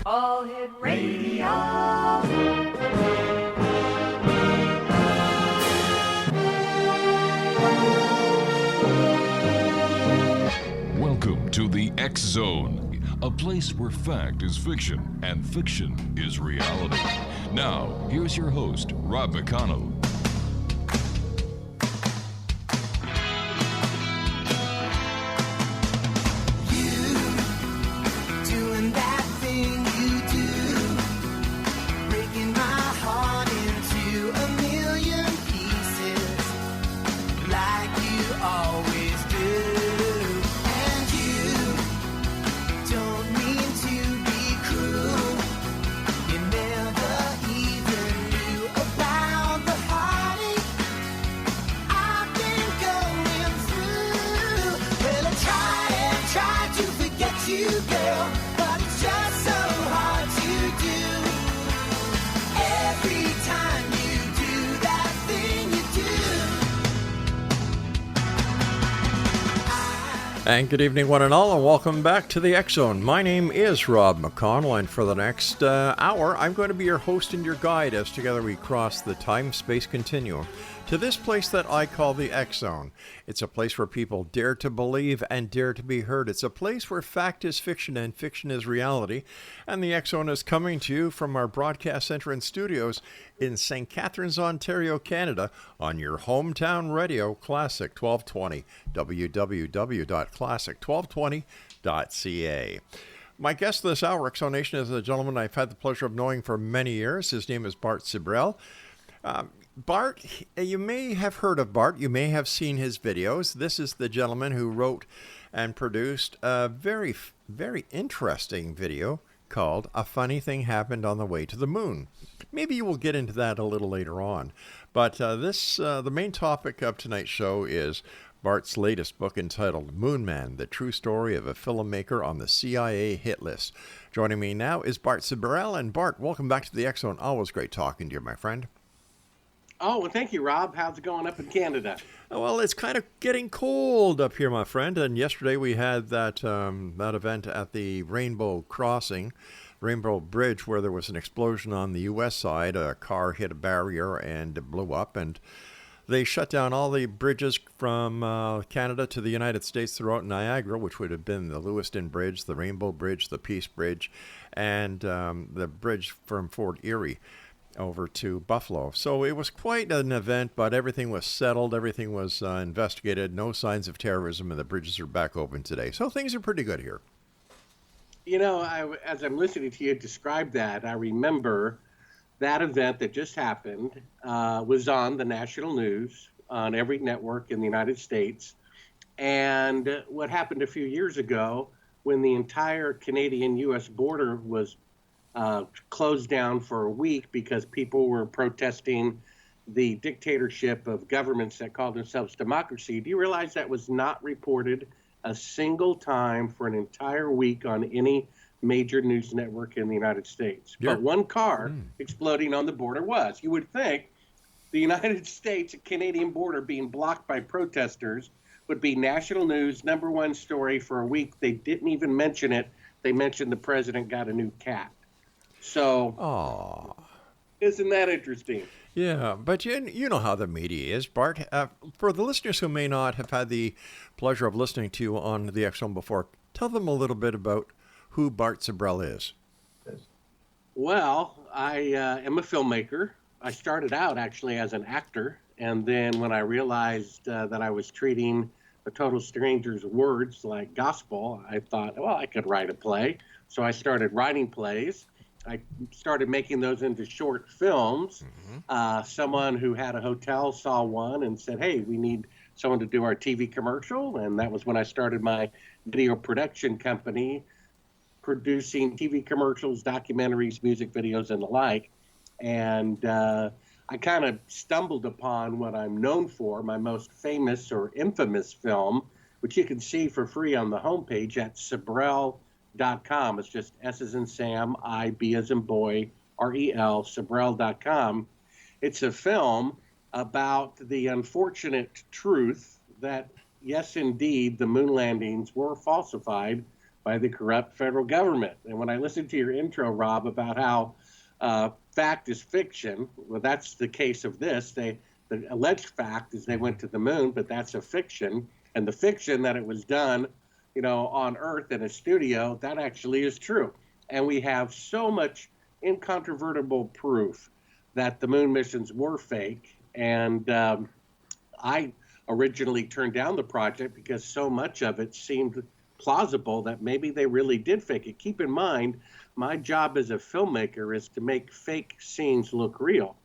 All Hit Radio. Welcome to the X Zone, a place where fact is fiction and fiction is reality. Now, here's your host, Rob McConnell. And good evening, one and all, and welcome back to the X Zone. My name is Rob McConnell, and for the next hour, I'm going to be your host and your guide as together we cross the time-space continuum to this place that I call the X Zone. It's a place where people dare to believe and dare to be heard. It's a place where fact is fiction and fiction is reality. And the X Zone is coming to you from our broadcast center and studios in St. Catharines, Ontario, Canada, on your hometown radio, Classic 1220, www.classic1220.ca. My guest this hour, X Zone Nation, is a gentleman I've had the pleasure of knowing for many years. His name is Bart Sibrel. Bart, you may have heard of Bart. You may have seen his videos. This is the gentleman who wrote and produced a very, very interesting video called A Funny Thing Happened on the Way to the Moon. Maybe you will get into that a little later on. But the main topic of tonight's show is Bart's latest book entitled Moon Man, the true story of a filmmaker on the CIA hit list. Joining me now is Bart Sibrel. And Bart, welcome back to the X Zone. Always great talking to you, my friend. Oh, well, thank you, Rob. How's it going up in Canada? Well, it's kind of getting cold up here, my friend. And yesterday we had that event at the Rainbow Bridge, where there was an explosion on the U.S. side. A car hit a barrier and it blew up. And they shut down all the bridges from Canada to the United States throughout Niagara, which would have been the Lewiston Bridge, the Rainbow Bridge, the Peace Bridge, and the bridge from Fort Erie over to Buffalo. So it was quite an event, but everything was settled. Everything was investigated. No signs of terrorism, and the bridges are back open today. So things are pretty good here. You know, as I'm listening to you describe that, I remember that event that just happened was on the national news on every network in the United States. And what happened a few years ago when the entire Canadian-U.S. border was closed down for a week because people were protesting the dictatorship of governments that called themselves democracy. Do you realize that was not reported a single time for an entire week on any major news network in the United States? Yeah. But one car exploding on the border was. You would think the United States Canadian border being blocked by protesters would be national news, number one story for a week. They didn't even mention it. They mentioned the president got a new cat. So, Isn't that interesting? Yeah, but you know how the media is, Bart. For the listeners who may not have had the pleasure of listening to you on the X Zone before, tell them a little bit about who Bart Sibrel is. Well, I am a filmmaker. I started out actually as an actor, and then when I realized that I was treating a total stranger's words like gospel, I thought, well, I could write a play. So I started writing plays. I started making those into short films. Someone who had a hotel saw one and said, hey, we need someone to do our TV commercial. And that was when I started my video production company, producing TV commercials, documentaries, music videos, and the like. And I kind of stumbled upon what I'm known for, my most famous or infamous film, which you can see for free on the homepage at Sibrel.com. It's just S as in Sam, I, B as in boy, R-E-L, Sibrel.com. It's a film about the unfortunate truth that, yes, indeed, the moon landings were falsified by the corrupt federal government. And when I listened to your intro, Rob, about how fact is fiction, well, that's the case of this. The alleged fact is they went to the moon, but that's a fiction. And the fiction that it was done, on Earth in a studio, that actually is true. And we have so much incontrovertible proof that the moon missions were fake. And I originally turned down the project because so much of it seemed plausible that maybe they really did fake it. Keep in mind, my job as a filmmaker is to make fake scenes look real.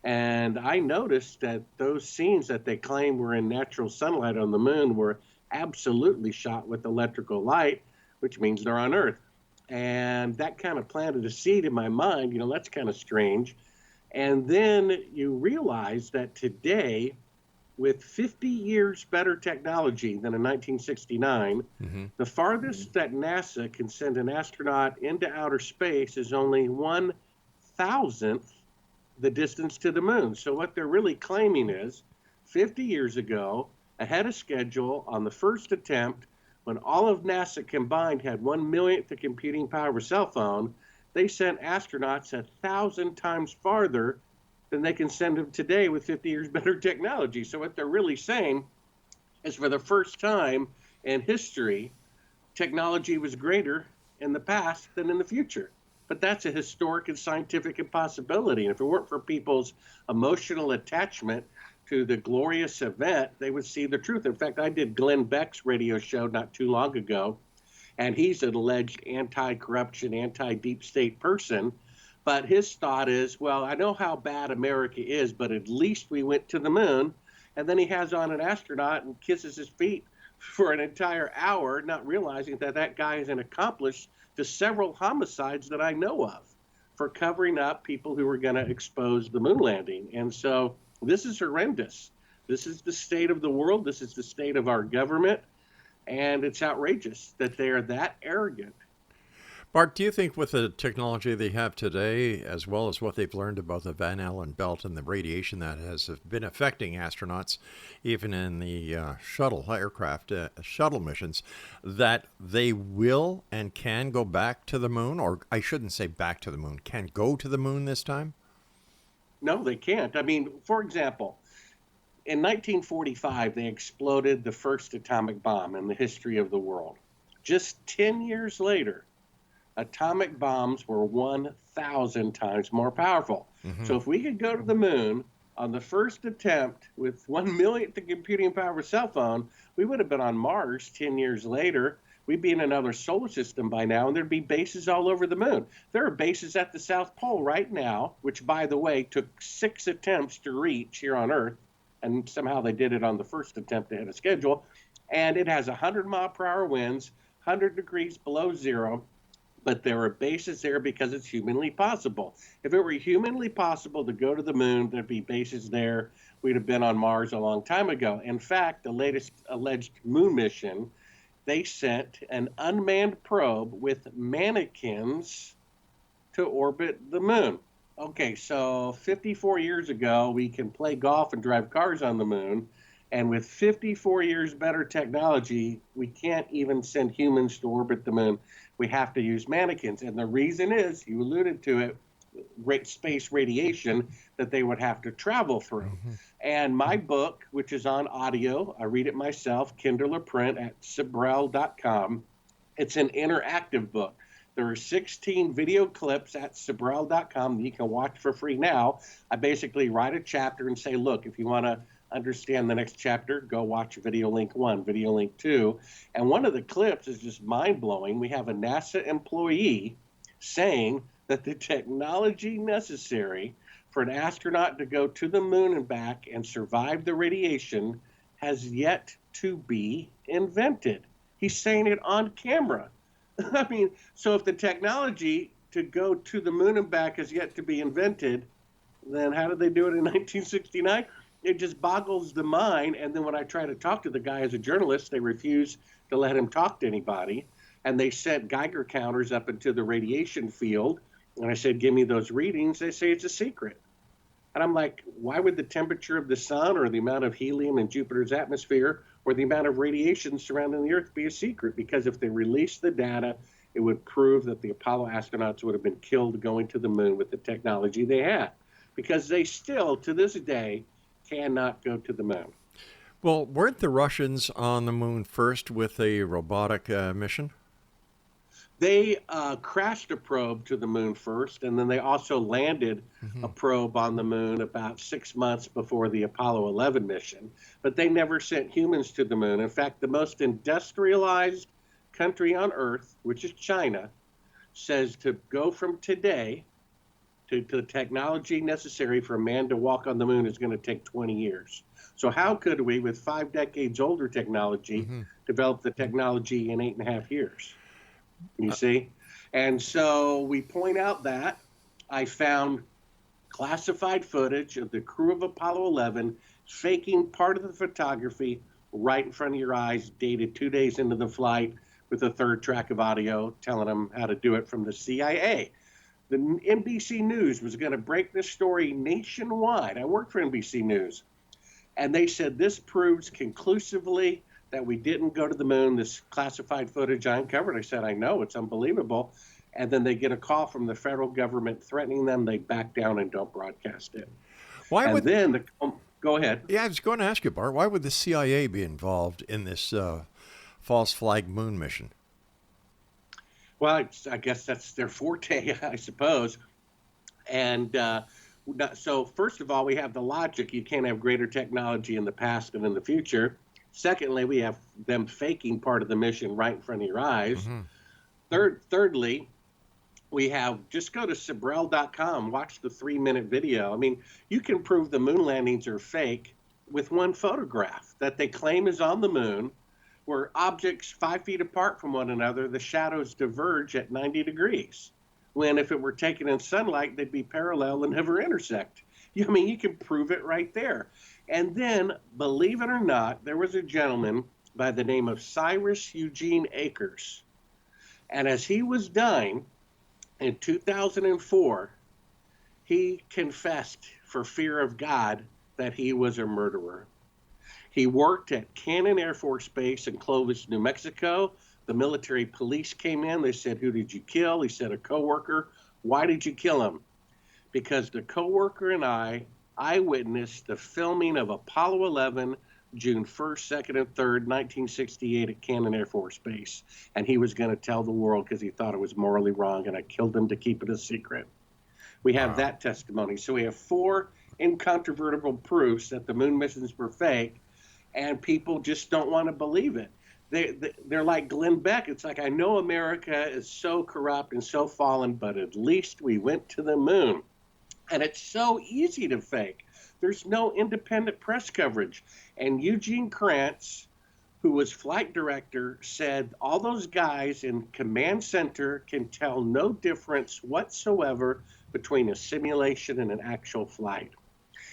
And I noticed that those scenes that they claim were in natural sunlight on the moon were absolutely shot with electrical light, which means they're on Earth. And that kind of planted a seed in my mind, that's kind of strange. And then you realize that today, with 50 years better technology than in 1969, the farthest that NASA can send an astronaut into outer space is only 1,000th the distance to the moon. So what they're really claiming is 50 years ago, ahead of schedule, on the first attempt, when all of NASA combined had 1/1,000,000th the computing power of a cell phone, they sent astronauts 1,000 times farther than they can send them today with 50 years better technology. So what they're really saying is, for the first time in history, technology was greater in the past than in the future. But that's a historic and scientific impossibility. And if it weren't for people's emotional attachment to the glorious event, they would see the truth. In fact, I did Glenn Beck's radio show not too long ago, and he's an alleged anti-corruption, anti-deep state person. But his thought is, well, I know how bad America is, but at least we went to the moon. And then he has on an astronaut and kisses his feet for an entire hour, not realizing that that guy is an accomplice to several homicides that I know of for covering up people who were going to expose the moon landing. And so this is horrendous. This is the state of the world. This is the state of our government. And it's outrageous that they are that arrogant. Bart, do you think with the technology they have today, as well as what they've learned about the Van Allen belt and the radiation that has been affecting astronauts, even in the shuttle missions, that they will and can go back to the moon? Or I shouldn't say back to the moon, can go to the moon this time? No, they can't. I mean, for example, in 1945, they exploded the first atomic bomb in the history of the world. Just 10 years later, atomic bombs were 1,000 times more powerful. So if we could go to the moon on the first attempt with 1/1,000,000th the computing power of a cell phone, we would have been on Mars 10 years later. We'd be in another solar system by now, and there'd be bases all over the moon. There are bases at the South Pole right now, which, by the way, took 6 attempts to reach here on Earth, and somehow they did it on the first attempt ahead of schedule. And it has 100-mile-per-hour winds, 100 degrees below zero. But there are bases there because it's humanly possible. If it were humanly possible to go to the moon, there'd be bases there. We'd have been on Mars a long time ago. In fact, the latest alleged moon mission, they sent an unmanned probe with mannequins to orbit the moon. Okay, so 54 years ago, we can play golf and drive cars on the moon. And with 54 years better technology, we can't even send humans to orbit the moon. We have to use mannequins. And the reason is, you alluded to it, space radiation that they would have to travel through. And my book, which is on audio, I read it myself, Kindle or print, at Sibrel.com. It's an interactive book. There are 16 video clips at Sibrel.com that you can watch for free now. I basically write a chapter and say, look, if you want to understand the next chapter, go watch video link 1, video link 2. And one of the clips is just mind-blowing. We have a NASA employee saying that the technology necessary for an astronaut to go to the moon and back and survive the radiation has yet to be invented. He's saying it on camera. I mean, so if the technology to go to the moon and back has yet to be invented, then how did they do it in 1969? It just boggles the mind. And then when I try to talk to the guy as a journalist, they refuse to let him talk to anybody. And they sent Geiger counters up into the radiation field. And I said, give me those readings. They say it's a secret. And I'm like, why would the temperature of the sun or the amount of helium in Jupiter's atmosphere or the amount of radiation surrounding the Earth be a secret, because if they released the data, it would prove that the Apollo astronauts would have been killed going to the moon with the technology they had, because they still, to this day, cannot go to the moon. Well, weren't the Russians on the moon first with a robotic mission? They crashed a probe to the moon first, and then they also landed a probe on the moon about 6 months before the Apollo 11 mission. But they never sent humans to the moon. In fact, the most industrialized country on Earth, which is China, says to go from today to the technology necessary for a man to walk on the moon is going to take 20 years. So how could we, with 5 decades older technology, develop the technology in 8.5 years? You see? And so we point out that I found classified footage of the crew of Apollo 11 faking part of the photography right in front of your eyes, dated 2 days into the flight, with a third track of audio telling them how to do it from the CIA. The NBC News was going to break this story nationwide. I worked for NBC News. And they said this proves conclusively that we didn't go to the moon. This classified footage I uncovered. I said, I know, it's unbelievable. And then they get a call from the federal government threatening them. They back down and don't broadcast it. Go ahead. Yeah, I was going to ask you, Bart, why would the CIA be involved in this false flag moon mission? Well, I guess that's their forte, I suppose. And so first of all, we have the logic. You can't have greater technology in the past and in the future. Secondly, we have them faking part of the mission right in front of your eyes. Thirdly, we have, just go to Sibrel.com, watch the 3-minute video. I mean, you can prove the moon landings are fake with one photograph that they claim is on the moon, where objects 5 feet apart from one another, the shadows diverge at 90 degrees. When if it were taken in sunlight, they'd be parallel and never intersect. I mean, you can prove it right there. And then, believe it or not, there was a gentleman by the name of Cyrus Eugene Akers. And as he was dying in 2004, he confessed for fear of God that he was a murderer. He worked at Cannon Air Force Base in Clovis, New Mexico. The military police came in. They said, who did you kill? He said, a coworker. Why did you kill him? Because the coworker and I eyewitnessed the filming of Apollo 11, June 1st, 2nd, and 3rd, 1968 at Cannon Air Force Base. And he was going to tell the world because he thought it was morally wrong, and I killed him to keep it a secret. We have that testimony. So we have 4 incontrovertible proofs that the moon missions were fake, and people just don't want to believe it. They're like Glenn Beck. It's like, I know America is so corrupt and so fallen, but at least we went to the moon. And it's so easy to fake. There's no independent press coverage. And Eugene Krantz, who was flight director, said all those guys in command center can tell no difference whatsoever between a simulation and an actual flight.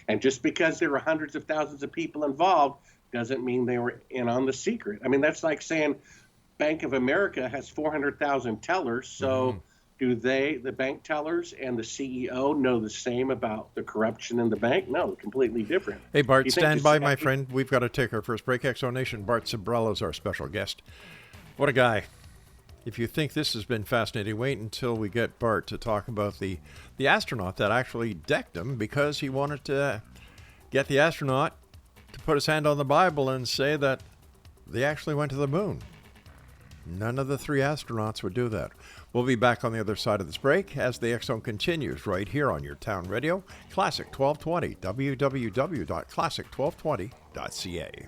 And just because there were hundreds of thousands of people involved doesn't mean they were in on the secret. I mean, that's like saying Bank of America has 400,000 tellers. So do the bank tellers and the CEO know the same about the corruption in the bank? No, completely different. Hey, Bart, stand by, my friend. We've got to take our first break. Exonation. Bart Sibrel is our special guest. What a guy. If you think this has been fascinating, wait until we get Bart to talk about the astronaut that actually decked him because he wanted to get the astronaut to put his hand on the Bible and say that they actually went to the moon. None of the 3 astronauts would do that. We'll be back on the other side of this break as the X Zone continues right here on your town radio, Classic 1220, www.classic1220.ca.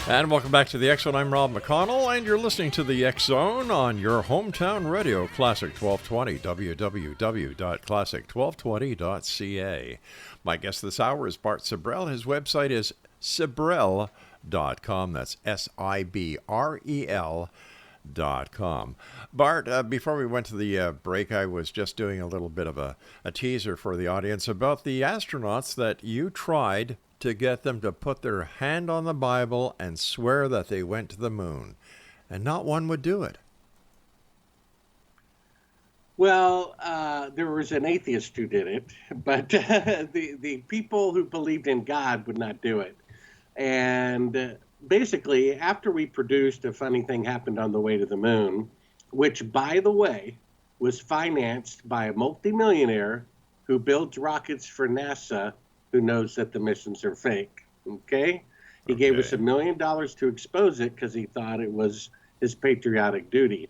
And welcome back to the X Zone. I'm Rob McConnell, and you're listening to the X Zone on your hometown radio, Classic 1220, www.classic1220.ca. My guest this hour is Bart Sibrel. His website is sibrel.com. That's Sibrel.com. Bart, before we went to the break, I was just doing a little bit of a teaser for the audience about the astronauts that you tried to get them to put their hand on the Bible and swear that they went to the moon. And not one would do it. Well, there was an atheist who did it, but the people who believed in God would not do it. And basically, after we produced A Funny Thing Happened on the Way to the Moon, which, by the way, was financed by a multimillionaire who builds rockets for NASA, who knows that the missions are fake, okay? He gave us $1 million to expose it because he thought it was his patriotic duty.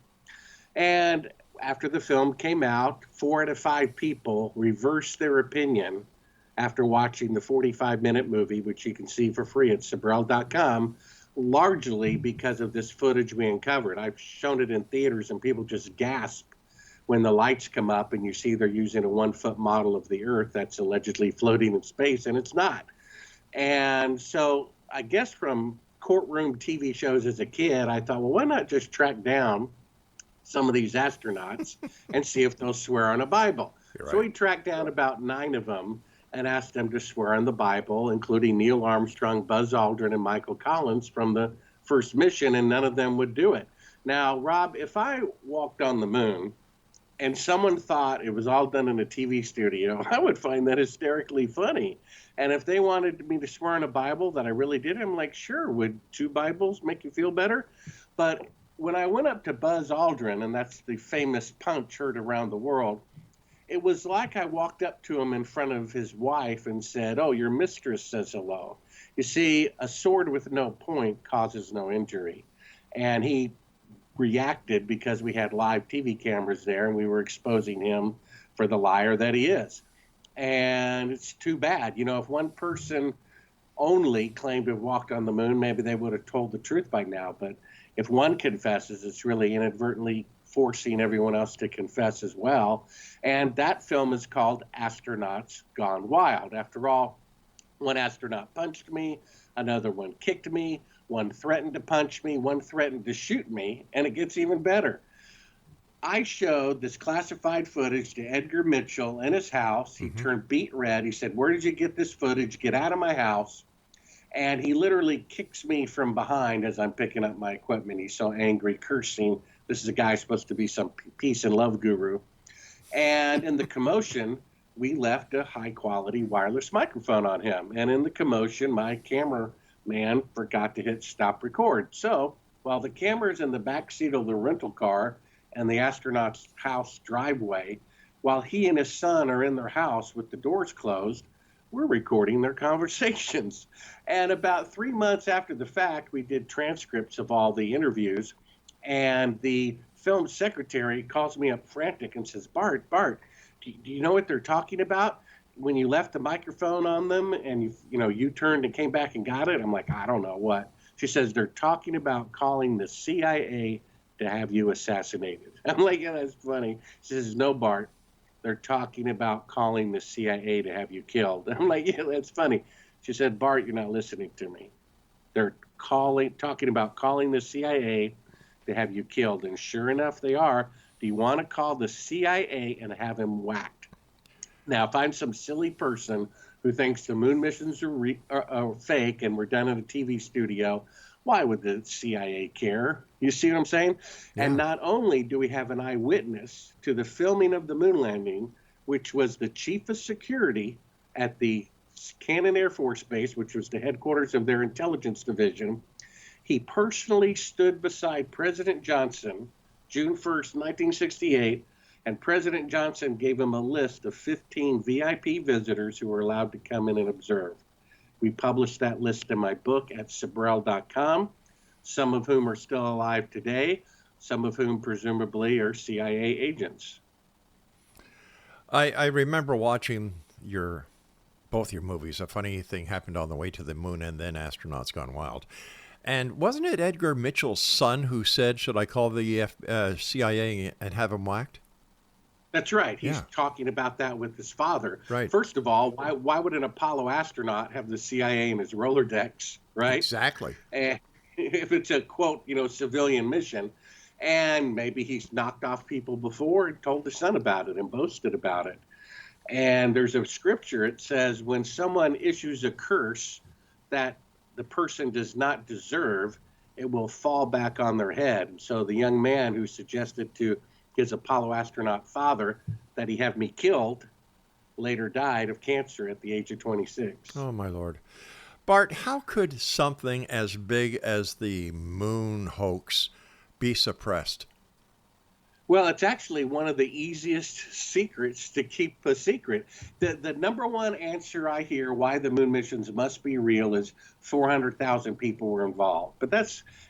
And after the film came out, 4 out of 5 people reversed their opinion after watching the 45-minute movie, which you can see for free at Sibrel.com, largely because of this footage we uncovered. I've shown it in theaters, and people just gasp when the lights come up and you see they're using a 1-foot model of the Earth that's allegedly floating in space, and it's not. And so I guess from courtroom TV shows as a kid, I thought, well, why not just track down some of these astronauts and see if they'll swear on a Bible? Right. So we tracked down about 9 of them and asked them to swear on the Bible, including Neil Armstrong, Buzz Aldrin, and Michael Collins from the first mission, and none of them would do it. Now, Rob, if I walked on the moon and someone thought it was all done in a TV studio, I would find that hysterically funny. And if they wanted me to swear on a Bible that I really did, I'm like, sure, would 2 Bibles make you feel better? But when I went up to Buzz Aldrin, and that's the famous punch heard around the world, it was like I walked up to him in front of his wife and said, oh, your mistress says hello. You see, a sword with no point causes no injury. And he reacted because we had live TV cameras there and we were exposing him for the liar that he is. And it's too bad. You know, if one person only claimed to have walked on the moon, maybe they would have told the truth by now. But if one confesses, it's really inadvertently forcing everyone else to confess as well. And that film is called Astronauts Gone Wild. After all, one astronaut punched me, another one kicked me, one threatened to punch me, one threatened to shoot me, and it gets even better. I showed this classified footage to Edgar Mitchell in his house. He turned beet red. He said, where did you get this footage? Get out of my house. And he literally kicks me from behind as I'm picking up my equipment. He's so angry, cursing. This is a guy supposed to be some peace and love guru. And in the commotion, we left a high-quality wireless microphone on him. And in the commotion, my cameraman forgot to hit stop record. So while the camera's in the back seat of the rental car and the astronaut's house driveway, while he and his son are in their house with the doors closed, we're recording their conversations. And about 3 months after the fact, we did transcripts of all the interviews. And the film secretary calls me up frantic and says, Bart, do you know what they're talking about? When you left the microphone on them and you turned and came back and got it? I'm like, I don't know what. She says, they're talking about calling the CIA to have you assassinated. I'm like, yeah, that's funny. She says, no, Bart, they're talking about calling the CIA to have you killed. I'm like, yeah, that's funny. She said, Bart, you're not listening to me. They're talking about calling the CIA to have you killed. And sure enough, they are. Do you want to call the CIA and have him whacked? Now, if I'm some silly person who thinks the moon missions are fake and we're done in a TV studio, why would the CIA care? You see what I'm saying? Yeah. And not only do we have an eyewitness to the filming of the moon landing, which was the chief of security at the Cannon Air Force Base, which was the headquarters of their intelligence division. He personally stood beside President Johnson, June 1st, 1968, and President Johnson gave him a list of 15 VIP visitors who were allowed to come in and observe. We published that list in my book at Sibrel.com, some of whom are still alive today, some of whom presumably are CIA agents. I remember watching both your movies. A Funny Thing Happened on the Way to the Moon and then Astronauts Gone Wild. And wasn't it Edgar Mitchell's son who said, should I call the CIA and have him whacked? That's right. He's Yeah. talking about that with his father. Right. First of all, why would an Apollo astronaut have the CIA in his Rolodex, right? Exactly. And if it's a, quote, civilian mission, and maybe he's knocked off people before and told his son about it and boasted about it. And there's a scripture, it says, when someone issues a curse that the person does not deserve, it will fall back on their head. So the young man who suggested to his Apollo astronaut father that he have me killed later died of cancer at the age of 26. Oh, my Lord. Bart, how could something as big as the moon hoax be suppressed? Well, it's actually one of the easiest secrets to keep a secret. The number one answer I hear why the moon missions must be real is 400,000 people were involved. But do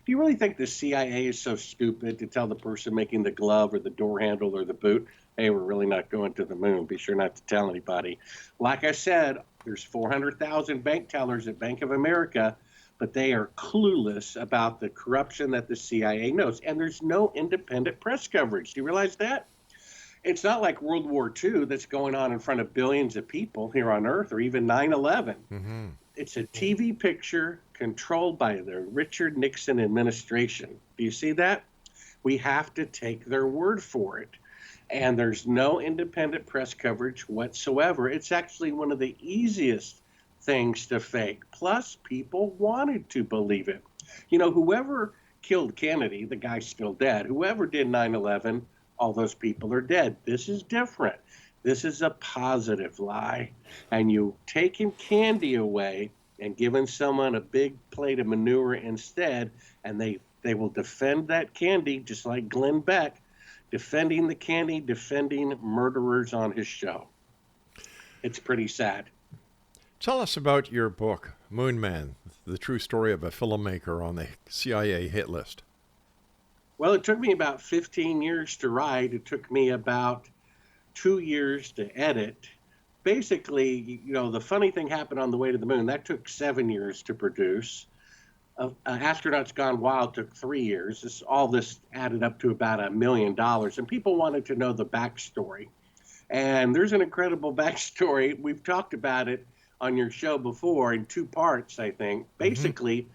you really think the CIA is so stupid to tell the person making the glove or the door handle or the boot, hey, we're really not going to the moon. Be sure not to tell anybody. Like I said, there's 400,000 bank tellers at Bank of America, but they are clueless about the corruption that the CIA knows. And there's no independent press coverage. Do you realize that? It's not like World War II that's going on in front of billions of people here on Earth, or even 9/11. Mm-hmm. It's a TV picture controlled by the Richard Nixon administration. Do you see that? We have to take their word for it. And there's no independent press coverage whatsoever. It's actually one of the easiest things to fake. Plus, people wanted to believe it. Whoever killed Kennedy, the guy's still dead. Whoever did 9/11, all those people are dead. This is different. This is a positive lie. And you taking candy away and giving someone a big plate of manure instead, and they will defend that candy, just like Glenn Beck, defending the candy, defending murderers on his show. It's pretty sad. Tell us about your book, Moon Man, the true story of a filmmaker on the CIA hit list. Well, it took me about 15 years to write. It took me about 2 years to edit. Basically, the funny thing happened on the way to the moon. That took 7 years to produce. Astronauts Gone Wild took 3 years. All this added up to about $1 million. And people wanted to know the backstory. And there's an incredible backstory. We've talked about it on your show before in 2 parts, I think. Basically,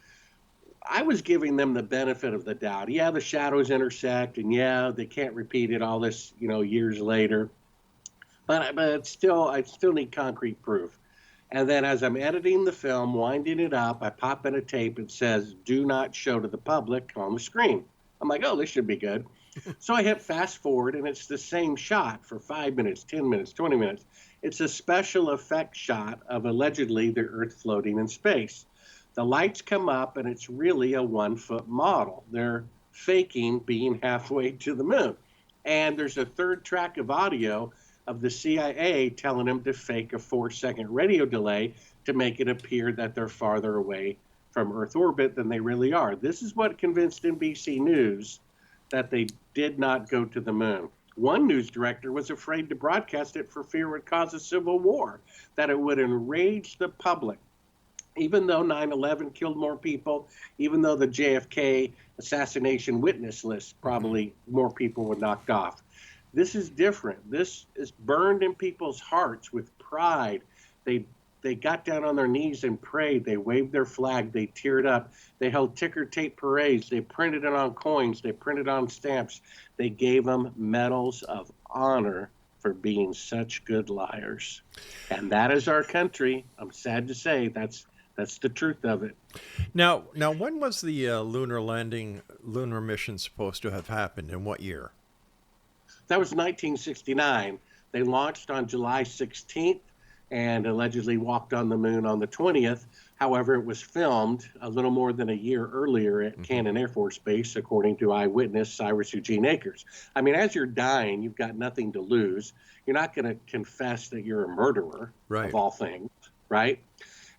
I was giving them the benefit of the doubt. Yeah, the shadows intersect, and yeah, they can't repeat it all this, years later. But I still need concrete proof. And then as I'm editing the film, winding it up, I pop in a tape and says, do not show to the public on the screen. I'm like, oh, this should be good. So I hit fast forward, and it's the same shot for 5 minutes, 10 minutes, 20 minutes. It's a special effect shot of allegedly the Earth floating in space. The lights come up, and it's really a 1-foot model. They're faking being halfway to the moon. And there's a third track of audio of the CIA telling them to fake a 4-second radio delay to make it appear that they're farther away from Earth orbit than they really are. This is what convinced NBC News that they did not go to the moon. One news director was afraid to broadcast it for fear it would cause a civil war, that it would enrage the public. Even though 9/11 killed more people, even though the JFK assassination witness list, probably more people were knocked off. This is different. This is burned in people's hearts with pride. They got down on their knees and prayed. They waved their flag. They teared up. They held ticker tape parades. They printed it on coins. They printed on stamps. They gave them medals of honor for being such good liars. And that is our country. I'm sad to say that's the truth of it. Now, when was the lunar mission supposed to have happened? In what year? That was 1969. They launched on July 16th and allegedly walked on the moon on the 20th. However, it was filmed a little more than a year earlier at Cannon Air Force Base, according to eyewitness Cyrus Eugene Akers. I mean, as you're dying, you've got nothing to lose. You're not going to confess that you're a murderer, right, of all things, right?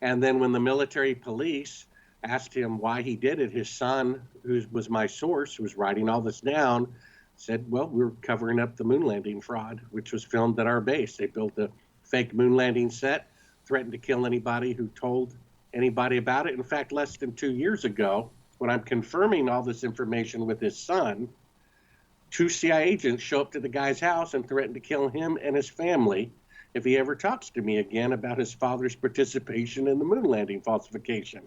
And then when the military police asked him why he did it, his son, who was my source, who was writing all this down, said, well, we're covering up the moon landing fraud, which was filmed at our base. They built a fake moon landing set, threatened to kill anybody who told anybody about it. In fact, less than 2 years ago, when I'm confirming all this information with his son, 2 CIA agents show up to the guy's house and threaten to kill him and his family if he ever talks to me again about his father's participation in the moon landing falsification.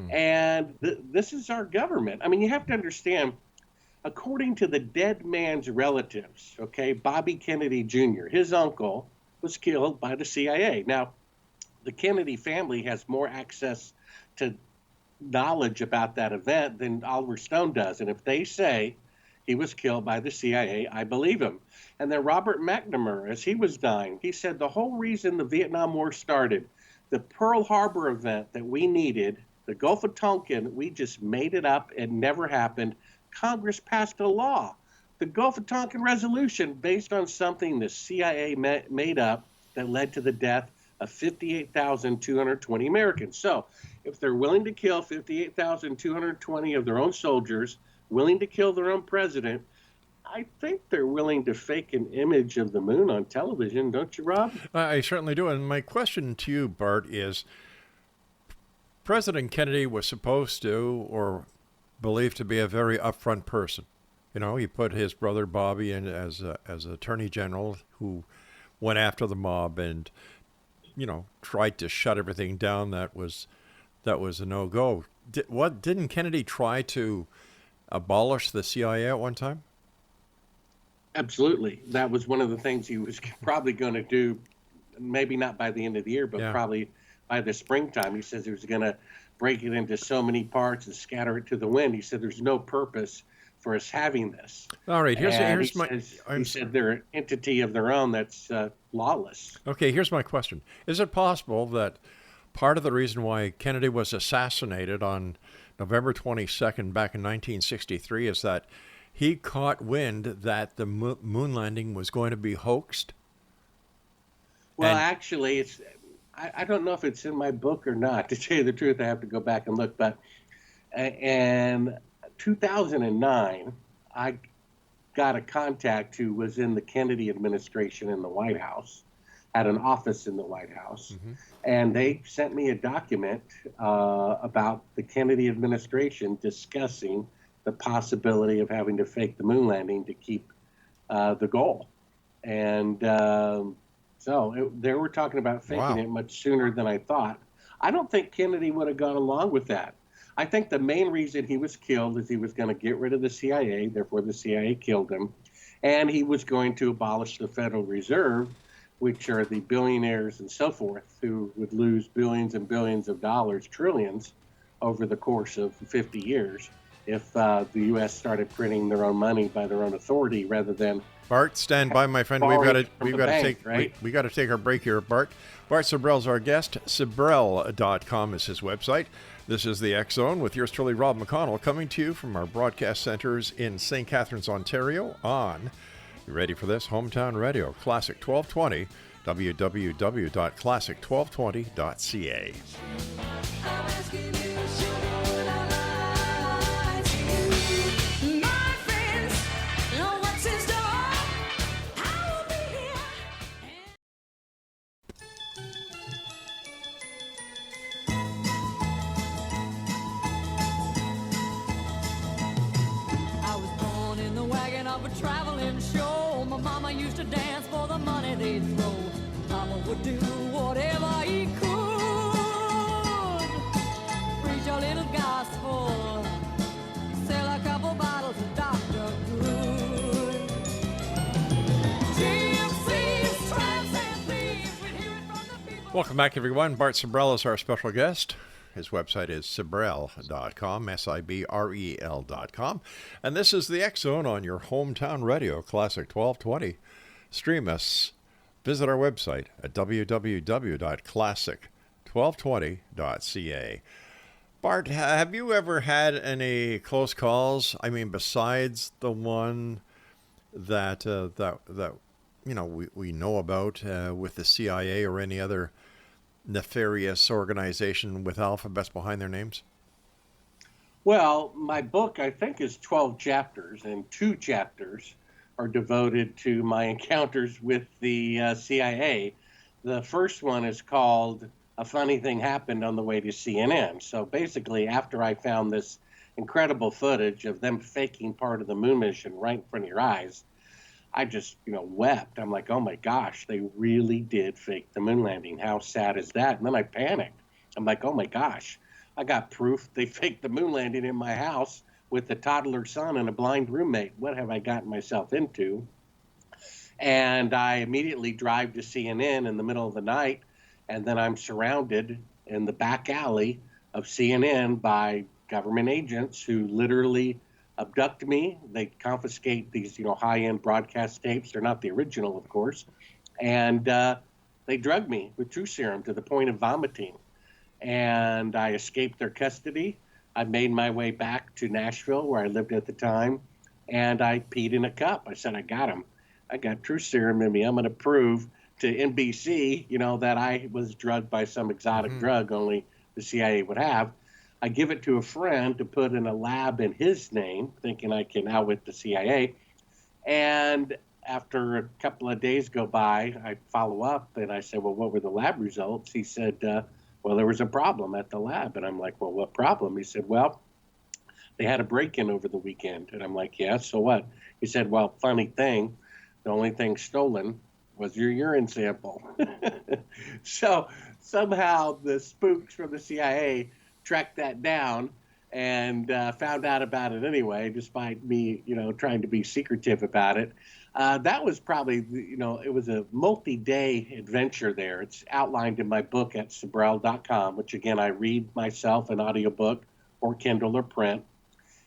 And this is our government. I mean, you have to understand, according to the dead man's relatives, okay, Bobby Kennedy Jr., his uncle, was killed by the CIA. Now, the Kennedy family has more access to knowledge about that event than Oliver Stone does. And if they say he was killed by the CIA, I believe him. And then Robert McNamara, as he was dying, he said the whole reason the Vietnam War started, the Pearl Harbor event that we needed, the Gulf of Tonkin, we just made it up. It never happened. Congress passed a law, the Gulf of Tonkin Resolution, based on something the CIA made up that led to the death of 58,220 Americans. So if they're willing to kill 58,220 of their own soldiers, willing to kill their own president, I think they're willing to fake an image of the moon on television, don't you, Rob? I certainly do. And my question to you, Bart, is President Kennedy was supposed to, or believed to be, a very upfront person. You know, he put his brother Bobby in as Attorney General, who went after the mob and, you know, tried to shut everything down that was a no-go. Didn't Kennedy try to abolish the CIA at one time? Absolutely. That was one of the things he was probably going to do, maybe not by the end of the year, but probably by the springtime. He says he was going to break it into so many parts and scatter it to the wind. He said there's no purpose for us having this. All right, he said they're an entity of their own that's lawless. Okay, here's my question. Is it possible that part of the reason why Kennedy was assassinated on November 22nd back in 1963 is that he caught wind that the moon landing was going to be hoaxed? Well, actually, I don't know if it's in my book or not. To tell you the truth, I have to go back and look. But in 2009, I got a contact who was in the Kennedy administration in the White House, had an office in the White House, and they sent me a document about the Kennedy administration discussing the possibility of having to fake the moon landing to keep the goal. And they were talking about faking it much sooner than I thought. I don't think Kennedy would have gone along with that. I think the main reason he was killed is he was going to get rid of the CIA, therefore the CIA killed him, and he was going to abolish the Federal Reserve, which are the billionaires and so forth who would lose billions and billions of dollars, trillions, over the course of 50 years if the U.S. started printing their own money by their own authority rather than... Bart, stand by, my friend. We've got to take our break here. Bart Sibrel's our guest. Sibrel.com is his website. This is the X Zone with yours truly, Rob McConnell, coming to you from our broadcast centers in St. Catharines, Ontario on, you ready for this? Hometown Radio, Classic 1220, www.classic1220.ca. Of a traveling show, my mama used to dance for the money they'd throw. Mama would do whatever he could, preach a little gospel, sell a couple bottles of Dr. Good. Gypsies, tramps, and thieves, we'd hear it from the people. Welcome back, everyone. Bart Sibrel is our special guest. His website is Sibrel.com, Sibrel.com. And this is the X Zone on your hometown radio, Classic 1220. Stream us. Visit our website at www.classic1220.ca. Bart, have you ever had any close calls? I mean, besides the one that you know we know about with the CIA or any other nefarious organization with alphabets behind their names? Well, my book, I think, is 12 chapters, and 2 chapters are devoted to my encounters with the CIA. The first one is called A Funny Thing Happened on the Way to CNN. So basically, after I found this incredible footage of them faking part of the moon mission right in front of your eyes, I just, wept. I'm like, oh my gosh, they really did fake the moon landing. How sad is that? And then I panicked. I'm like, oh my gosh, I got proof they faked the moon landing in my house with a toddler son and a blind roommate. What have I gotten myself into? And I immediately drive to CNN in the middle of the night, and then I'm surrounded in the back alley of CNN by government agents who literally abduct me. They confiscate these, high-end broadcast tapes. They're not the original, of course. And they drug me with truth serum to the point of vomiting. And I escaped their custody. I made my way back to Nashville, where I lived at the time, and I peed in a cup. I said, I got him. I got truth serum in me. I'm going to prove to NBC, that I was drugged by some exotic drug only the CIA would have. I give it to a friend to put in a lab in his name, thinking I can outwit the CIA. And after a couple of days go by, I follow up and I said, well, what were the lab results? He said, well, there was a problem at the lab. And I'm like, well, what problem? He said, well, they had a break-in over the weekend. And I'm like, yeah, so what? He said, well, funny thing, the only thing stolen was your urine sample. So somehow the spooks from the CIA tracked that down and found out about it anyway, despite me, trying to be secretive about it. That was probably, it was a multi-day adventure there. It's outlined in my book at Sibrel.com, which again, I read myself, an audiobook or Kindle or print.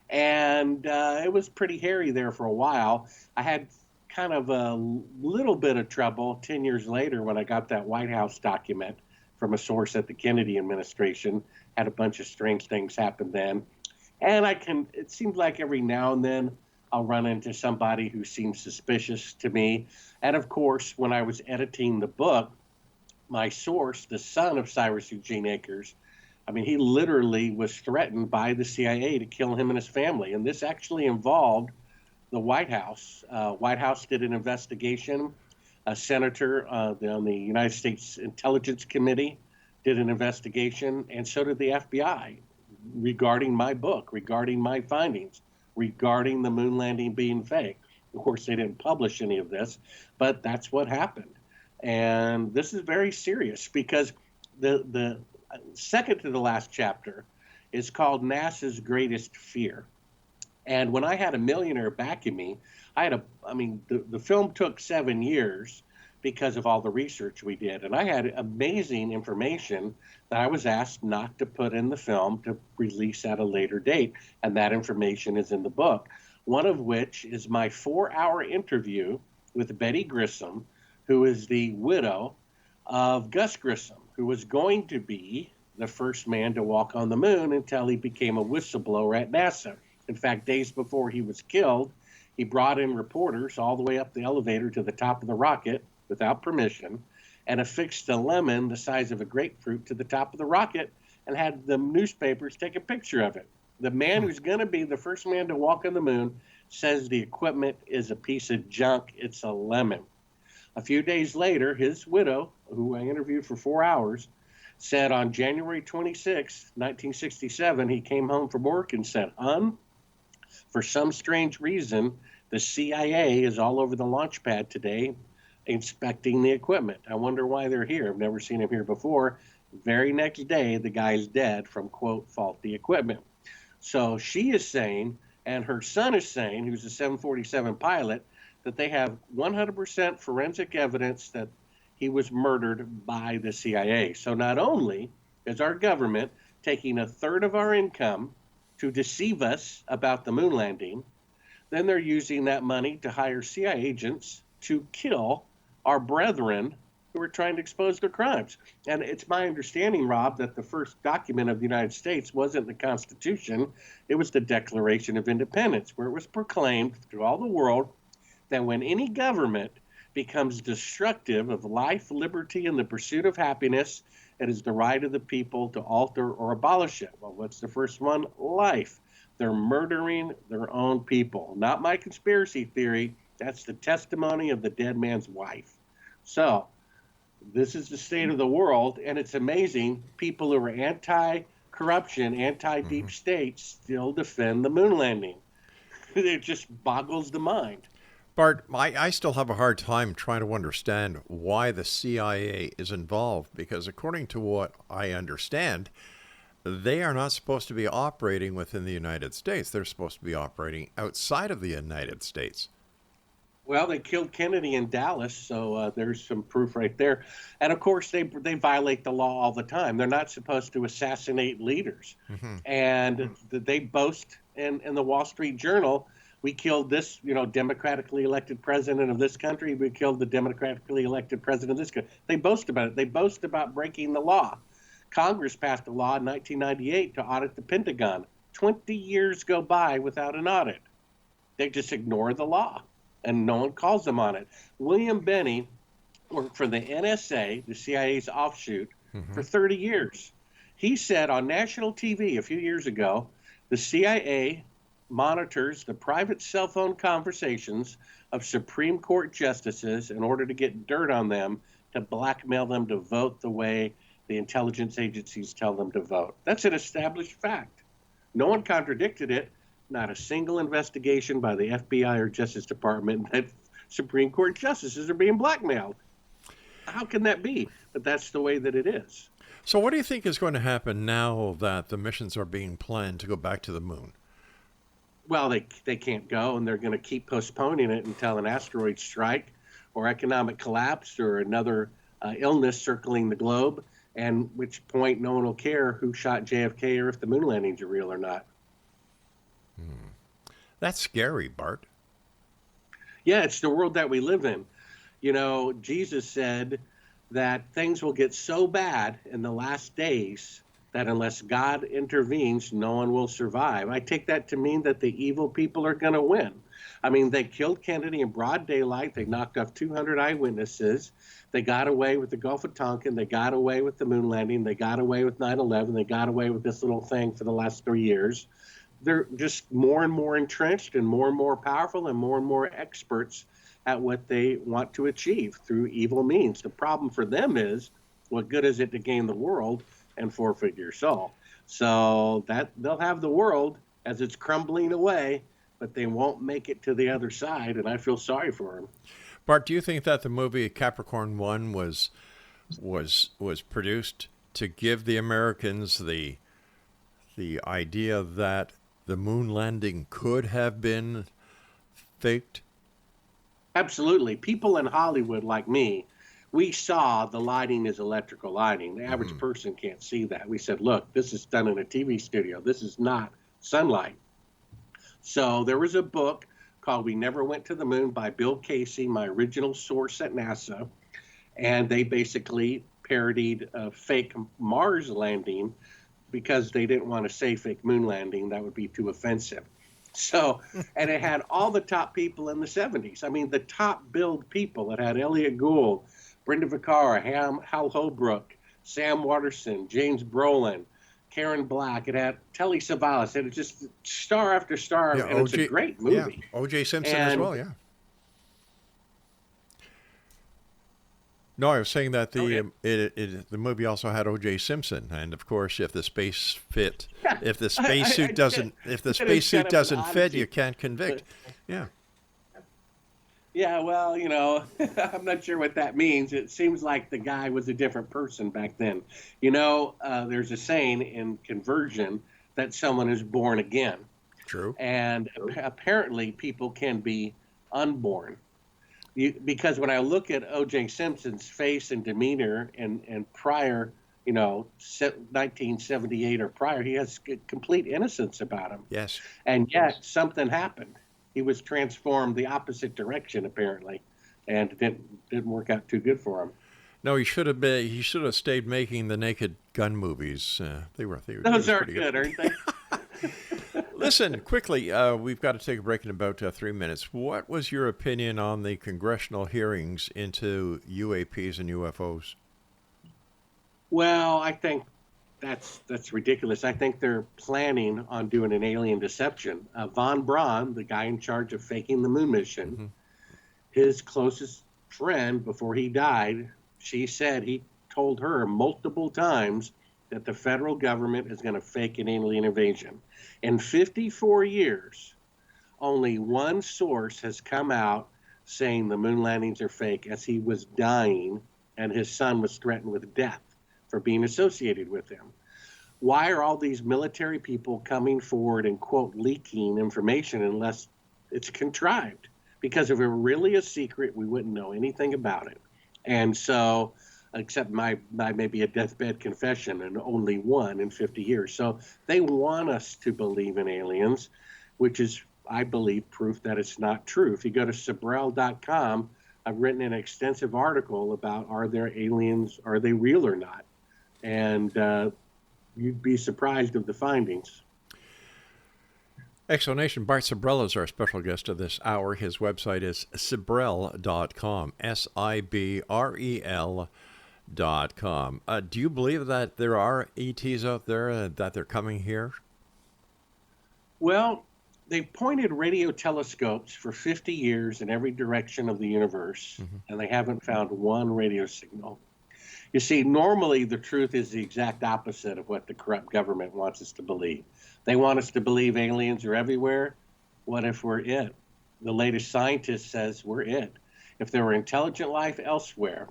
And it was pretty hairy there for a while. I had kind of a little bit of trouble 10 years later when I got that White House document from a source at the Kennedy administration. Had a bunch of strange things happen then. And it seems like every now and then I'll run into somebody who seems suspicious to me. And of course, when I was editing the book, my source, the son of Cyrus Eugene Akers, he literally was threatened by the CIA to kill him and his family. And this actually involved the White House. White House did an investigation. A senator on the United States Intelligence Committee did an investigation, and so did the FBI regarding my book, regarding my findings, regarding the moon landing being fake. Of course, they didn't publish any of this, but that's what happened. And this is very serious because the second to the last chapter is called NASA's Greatest Fear. And when I had a millionaire backing me, the film took 7 years because of all the research we did. And I had amazing information that I was asked not to put in the film to release at a later date. And that information is in the book, one of which is my 4-hour interview with Betty Grissom, who is the widow of Gus Grissom, who was going to be the first man to walk on the moon until he became a whistleblower at NASA. In fact, days before he was killed, he brought in reporters all the way up the elevator to the top of the rocket without permission and affixed a lemon the size of a grapefruit to the top of the rocket and had the newspapers take a picture of it. The man who's going to be the first man to walk on the moon says the equipment is a piece of junk. It's a lemon. A few days later, his widow, who I interviewed for 4 hours, said on January 26, 1967, he came home from work and said, "Hun, for some strange reason, the CIA is all over the launch pad today inspecting the equipment. I wonder why they're here. I've never seen him here before." Very next day, the guy's dead from, quote, faulty equipment. So she is saying, and her son is saying, who's a 747 pilot, that they have 100% forensic evidence that he was murdered by the CIA. So not only is our government taking a third of our income to deceive us about the moon landing, then they're using that money to hire CIA agents to kill our brethren who are trying to expose their crimes. And it's my understanding, Rob, that the first document of the United States wasn't the Constitution. It was the Declaration of Independence, where it was proclaimed to all the world that when any government becomes destructive of life, liberty, and the pursuit of happiness, it is the right of the people to alter or abolish it. Well, what's the first one? Life. They're murdering their own people. Not my conspiracy theory. That's the testimony of the dead man's wife. So this is the state of the world, and it's amazing. People who are corruption, anti-deep state still defend the moon landing. It just boggles the mind. Bart, I still have a hard time trying to understand why the CIA is involved, because according to what I understand, they are not supposed to be operating within the United States. They're supposed to be operating outside of the United States. Well, they killed Kennedy in Dallas, so there's some proof right there. And of course, they violate the law all the time. They're not supposed to assassinate leaders. And they boast in the Wall Street Journal, we killed this, democratically elected president of this country. We killed the democratically elected president of this country. They boast about it. They boast about breaking the law. Congress passed a law in 1998 to audit the Pentagon. 20 years go by without an audit. They just ignore the law, and no one calls them on it. William Benny worked for the NSA, the CIA's offshoot, for 30 years. He said on national TV a few years ago, the CIA monitors the private cell phone conversations of Supreme Court justices in order to get dirt on them, to blackmail them to vote the way the intelligence agencies tell them to vote. That's an established fact. No one contradicted it. Not a single investigation by the FBI or Justice Department that Supreme Court justices are being blackmailed. How can that be? But that's the way that it is. So what do you think is going to happen now that the missions are being planned to go back to the moon? Well, they can't go, and they're going to keep postponing it until an asteroid strike or economic collapse or another illness circling the globe, and which point no one will care who shot JFK or if the moon landings are real or not. That's scary, Bart. Yeah, it's the world that we live in. Jesus said that things will get so bad in the last days that unless God intervenes, no one will survive. I take that to mean that the evil people are going to win. I mean, they killed Kennedy in broad daylight. They knocked off 200 eyewitnesses. They got away with the Gulf of Tonkin. They got away with the moon landing. They got away with 9/11. They got away with this little thing for the last 3 years. They're just more and more entrenched and more powerful and more experts at what they want to achieve through evil means. The problem for them is, what good is it to gain the world and forfeit your soul? So that they'll have the world as it's crumbling away, but they won't make it to the other side, and I feel sorry for them. Bart, do you think that the movie Capricorn 1 was produced to give the Americans the idea that the moon landing could have been faked? Absolutely. People in Hollywood like me, we saw the lighting is electrical lighting. The average person can't see that. We said, look, this is done in a TV studio. This is not sunlight. So there was a book called We Never Went to the Moon by Bill Casey, my original source at NASA. And they basically parodied a fake Mars landing because they didn't want to say fake moon landing. That would be too offensive. So, and it had all the top people in the 70s. I mean, the top billed people. It had Elliot Gould, Brenda Vaccaro, Hal Holbrook, Sam Waterston, James Brolin, Karen Black. It had Telly Savalas. It had just star after star, and it's a great movie. Yeah, O.J. Simpson as well, yeah. No, I was saying that the movie also had O.J. Simpson, and of course, if the spacesuit doesn't fit, you can't convict. Yeah. Yeah, well, I'm not sure what that means. It seems like the guy was a different person back then. There's a saying in conversion that someone is born again. True. And apparently, people can be unborn. Because when I look at O.J. Simpson's face and demeanor and prior, 1978 or prior, he has complete innocence about him. Yes. And yet something happened. He was transformed the opposite direction, apparently, and it didn't work out too good for him. No, he should have stayed making the Naked Gun movies. Those are good, aren't they? Listen, quickly, we've got to take a break in about 3 minutes. What was your opinion on the congressional hearings into UAPs and UFOs? Well, I think that's ridiculous. I think they're planning on doing an alien deception. Von Braun, the guy in charge of faking the moon mission, his closest friend before he died, she said he told her multiple times that the federal government is going to fake an alien invasion. In 54 years, only one source has come out saying the moon landings are fake, as he was dying and his son was threatened with death for being associated with them. Why are all these military people coming forward and, quote, leaking information unless it's contrived? Because if it were really a secret, we wouldn't know anything about it. And so, except my maybe a deathbed confession, and only one in 50 years. So they want us to believe in aliens, which is, I believe, proof that it's not true. If you go to Sibrel.com, I've written an extensive article about, are there aliens, are they real or not? And you'd be surprised of the findings. Exonation, Bart Sibrel is our special guest of this hour. His website is Sibrel.com, Sibrel.com. Do you believe that there are ETs out there, that they're coming here? Well, they've pointed radio telescopes for 50 years in every direction of the universe, and they haven't found one radio signal. You see, normally the truth is the exact opposite of what the corrupt government wants us to believe. They want us to believe aliens are everywhere. What if we're it? The latest scientist says we're it. If there were intelligent life elsewhere,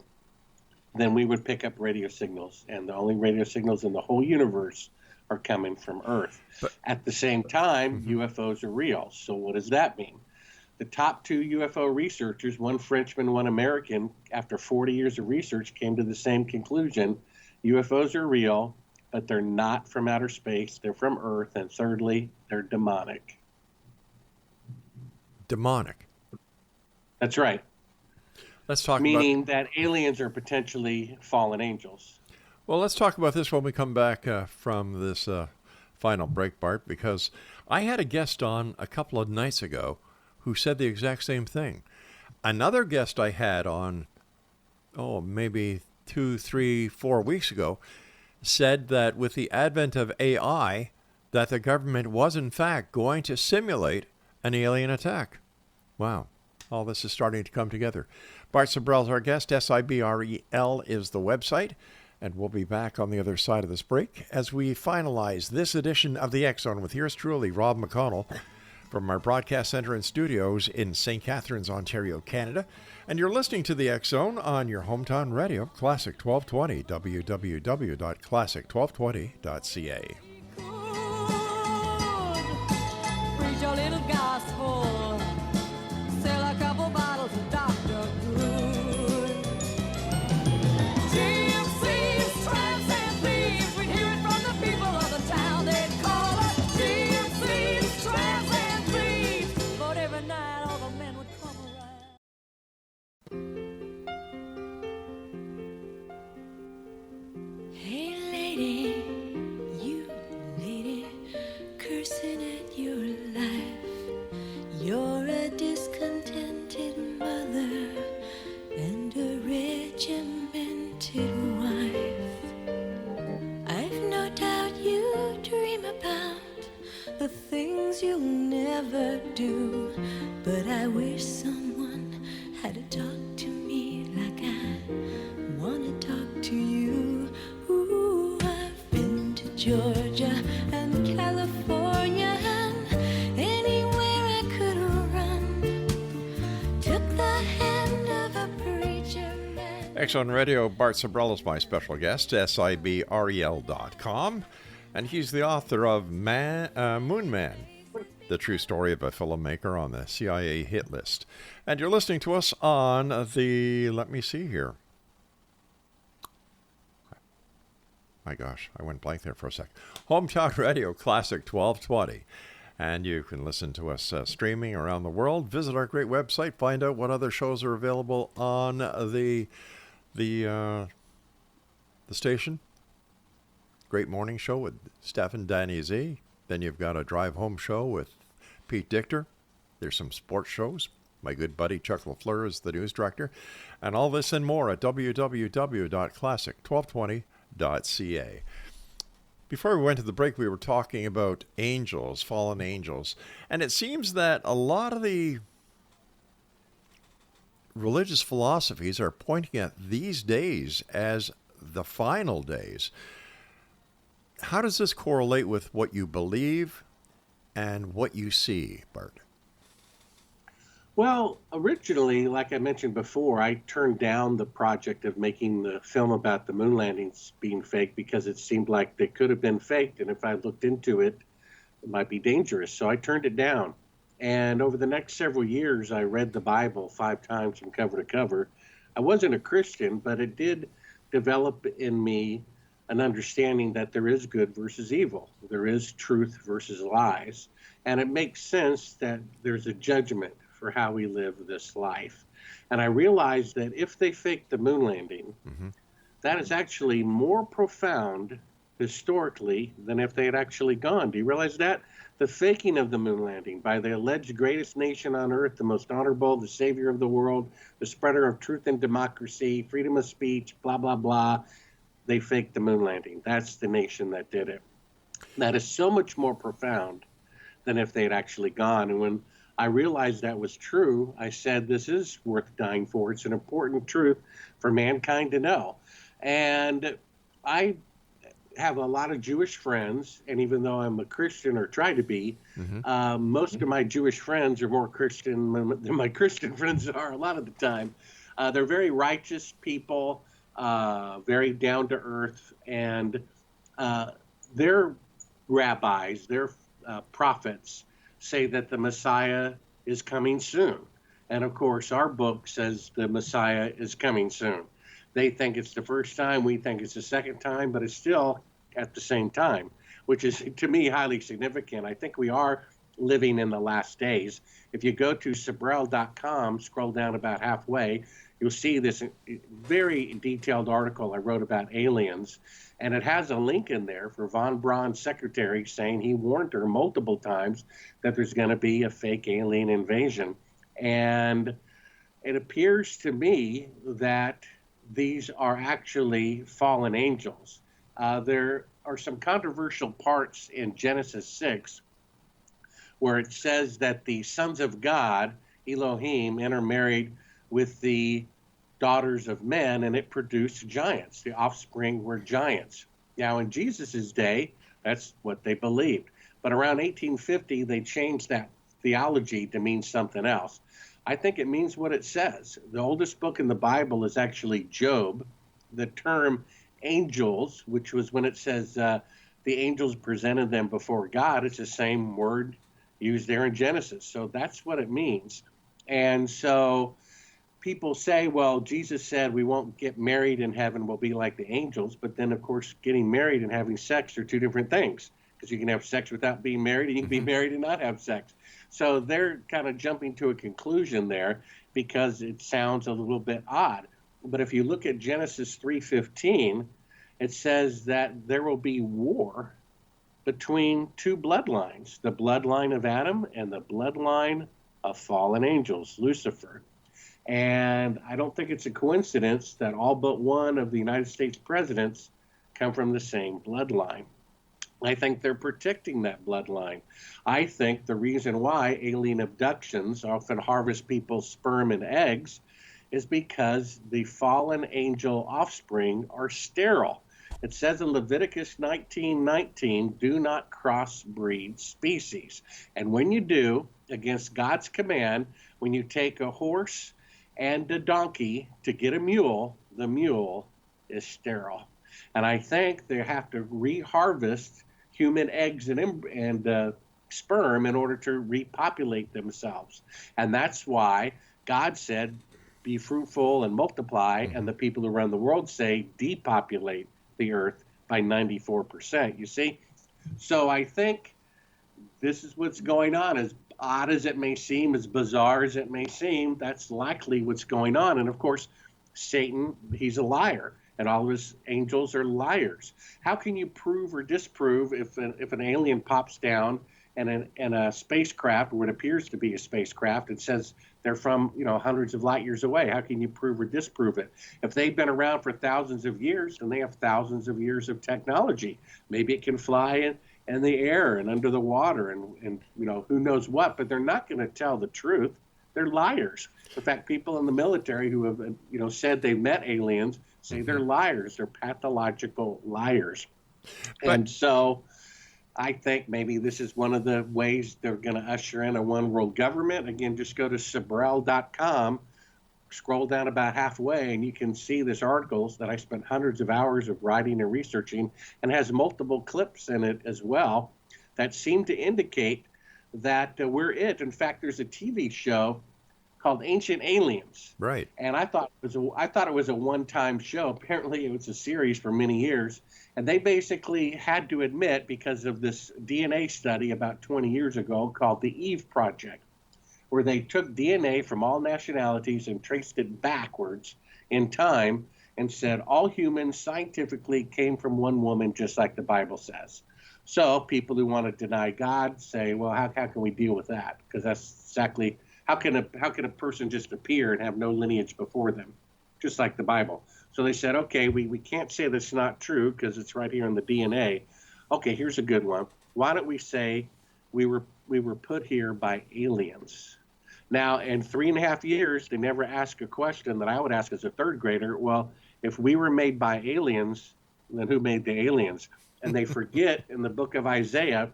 then we would pick up radio signals, and the only radio signals in the whole universe are coming from Earth. But at the same time, UFOs are real. So what does that mean? The top two UFO researchers, one Frenchman, one American, after 40 years of research, came to the same conclusion. UFOs are real, but they're not from outer space. They're from Earth. And thirdly, they're demonic. Demonic. That's right. Let's talk Meaning that aliens are potentially fallen angels. Well, let's talk about this when we come back from this final break, Bart, because I had a guest on a couple of nights ago who said the exact same thing. Another guest I had on, maybe 2, 3, 4 weeks ago, said that with the advent of AI, that the government was in fact going to simulate an alien attack. Wow. All this is starting to come together. Bart Sibrel is our guest. Sibrel is the website. And we'll be back on the other side of this break as we finalize this edition of the X Zone with yours truly, Rob McConnell, from our broadcast center and studios in St. Catharines, Ontario, Canada. And you're listening to the X Zone on your hometown radio, Classic 1220, www.classic1220.ca. Preach a little gospel, sell a couple bottles of Dr. Good. Gypsies, tramps, and thieves, we'd hear it from the people of the town. They'd call us gypsies, tramps, and thieves, but every night all the men would come around. Hey lady, you lady, cursing at your life. You're a discontented mother and a regimented wife. I've no doubt you dream about the things you'll never do, but I wish someone had to talk to me like I wanna talk to you. Ooh, I've been to Georgia and California and anywhere I could run. Took the hand of a preacher man. X on Radio, Bart Sibrel is my special guest, Sibrel.com. And he's the author of Moon Man, the true story of a filmmaker on the CIA hit list. And you're listening to us on the, let me see here. My gosh, I went blank there for a sec. Hometown Radio, Classic 1220. And you can listen to us streaming around the world. Visit our great website. Find out what other shows are available on the station. Great morning show with Steph and Danny Z. Then you've got a drive home show with Pete Dichter. There's some sports shows. My good buddy Chuck LaFleur is the news director. And all this and more at www.classic1220.ca. Before we went to the break, we were talking about angels, fallen angels. And it seems that a lot of the religious philosophies are pointing at these days as the final days. How does this correlate with what you believe and what you see, Bart? Well, originally, like I mentioned before, I turned down the project of making the film about the moon landings being fake because it seemed like they could have been faked, and if I looked into it, it might be dangerous. So I turned it down. And over the next several years, I read the Bible 5 times from cover to cover. I wasn't a Christian, but it did develop in me an understanding that there is good versus evil. There is truth versus lies. And it makes sense that there's a judgment for how we live this life. And I realized that if they faked the moon landing, that is actually more profound historically than if they had actually gone. Do you realize that? The faking of the moon landing by the alleged greatest nation on earth, the most honorable, the savior of the world, the spreader of truth and democracy, freedom of speech, blah, blah, blah. They faked the moon landing. That's the nation that did it. That is so much more profound than if they had actually gone. And when I realized that was true, I said, this is worth dying for. It's an important truth for mankind to know. And I have a lot of Jewish friends, and even though I'm a Christian, or try to be, most of my Jewish friends are more Christian than my Christian friends are a lot of the time. They're very righteous people, very down to earth, and their rabbis, their prophets say that the Messiah is coming soon. And of course, our book says the Messiah is coming soon. They think it's the first time, we think it's the second time, but it's still at the same time, which is, to me, highly significant. I think we are living in the last days. If you go to Sibrel.com, scroll down about halfway, you'll see this very detailed article I wrote about aliens, and it has a link in there for von Braun's secretary saying he warned her multiple times that there's going to be a fake alien invasion. And it appears to me that these are actually fallen angels. There are some controversial parts in Genesis 6 where it says that the sons of God, Elohim, intermarried with the daughters of men, and it produced giants. The offspring were giants. Now, in Jesus' day, that's what they believed. But around 1850, they changed that theology to mean something else. I think it means what it says. The oldest book in the Bible is actually Job. The term angels, which was when it says the angels presented them before God, it's the same word used there in Genesis. So that's what it means. And so people say, well, Jesus said we won't get married in heaven, we'll be like the angels. But then, of course, getting married and having sex are two different things, because you can have sex without being married, and you can be married and not have sex. So they're kind of jumping to a conclusion there because it sounds a little bit odd. But if you look at Genesis 3:15, it says that there will be war between two bloodlines, the bloodline of Adam and the bloodline of fallen angels, Lucifer. And I don't think it's a coincidence that all but one of the United States presidents come from the same bloodline. I think they're protecting that bloodline. I think the reason why alien abductions often harvest people's sperm and eggs is because the fallen angel offspring are sterile. It says in Leviticus 19:19, do not crossbreed species. And when you do, against God's command, when you take a horse and a donkey to get a mule, the mule is sterile. And I think they have to reharvest human eggs and sperm in order to repopulate themselves. And that's why God said, be fruitful and multiply, and the people who run the world say, depopulate the earth by 94%, you see? So I think this is what's going on. As odd as it may seem, as bizarre as it may seem, that's likely what's going on. And of course, Satan, he's a liar, and all of his angels are liars. How can you prove or disprove if an alien pops down and a spacecraft, or what appears to be a spacecraft, it says they're from hundreds of light years away? How can you prove or disprove it? If they've been around for thousands of years, then they have thousands of years of technology. Maybe it can fly in the air and under the water and who knows what, but they're not going to tell the truth. They're liars. In fact, people in the military who have said they've met aliens say they're liars. They're pathological liars. And so I think maybe this is one of the ways they're going to usher in a one world government. Again, just go to Sibrel.com, scroll down about halfway, and you can see this article that I spent hundreds of hours of writing and researching, and has multiple clips in it as well that seem to indicate that we're it. In fact, there's a TV show called Ancient Aliens. Right. And I thought it was a one-time show. Apparently, it was a series for many years. And they basically had to admit, because of this DNA study about 20 years ago called the Eve Project, where they took DNA from all nationalities and traced it backwards in time and said all humans scientifically came from one woman, just like the Bible says. So people who want to deny God say, well, how can we deal with that? Because that's exactly, how can a person just appear and have no lineage before them, just like the Bible? So they said, okay, we can't say that's not true because it's right here in the DNA. Okay, here's a good one. Why don't we say we were put here by aliens? Now, in 3.5 years, they never asked a question that I would ask as a third grader. Well, if we were made by aliens, then who made the aliens? And they forget in the book of Isaiah,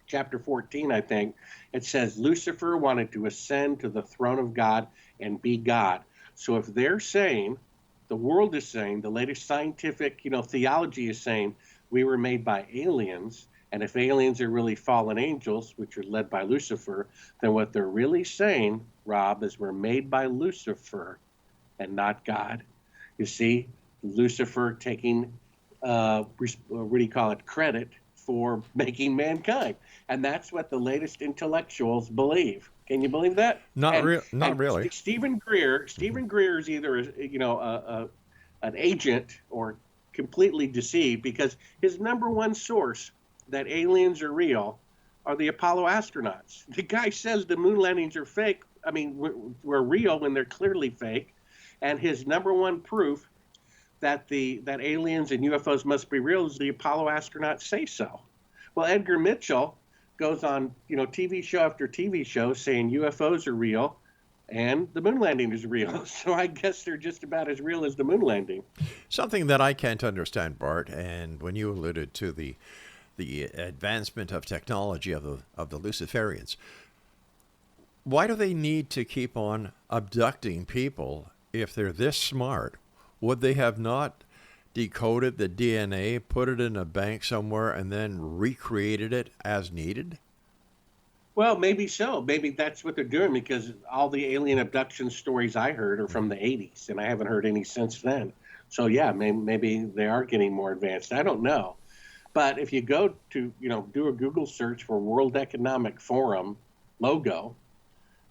chapter 14, I think, it says Lucifer wanted to ascend to the throne of God and be God. So if they're saying, the world is saying, the latest scientific, theology is saying we were made by aliens, and if aliens are really fallen angels, which are led by Lucifer, then what they're really saying, Rob, is we're made by Lucifer and not God. You see, Lucifer taking, credit for making mankind. And that's what the latest intellectuals believe. Can you believe that? Not really. Stephen Greer is either an agent or completely deceived, because his number one source that aliens are real are the Apollo astronauts. The guy says the moon landings are fake. I mean, we're real when they're clearly fake. And his number one proof that aliens and UFOs must be real is the Apollo astronauts say so. Well, Edgar Mitchell goes on, TV show after TV show saying UFOs are real and the moon landing is real. So I guess they're just about as real as the moon landing. Something that I can't understand, Bart, and when you alluded to the advancement of technology of the Luciferians, why do they need to keep on abducting people if they're this smart? Would they have not decoded the DNA, put it in a bank somewhere, and then recreated it as needed? Well, maybe so. Maybe that's what they're doing, because all the alien abduction stories I heard are from the 80s, and I haven't heard any since then. So, yeah, maybe they are getting more advanced. I don't know. But if you go to, do a Google search for World Economic Forum logo,